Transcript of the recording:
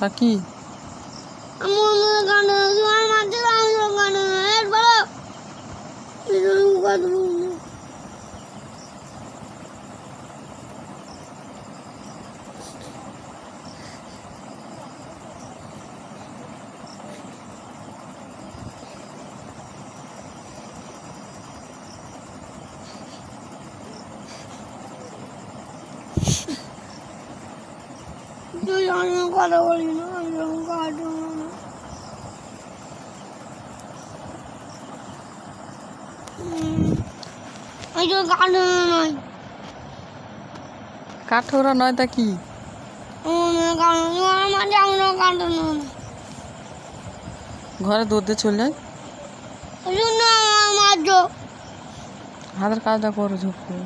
তা কি? তুই আমি কথা বলি না, কাঠোরা নয় তা কি? ঘরে দুধ দিয়ে চলে যায়, হাতের কাজটা করো ঝুঁক করে।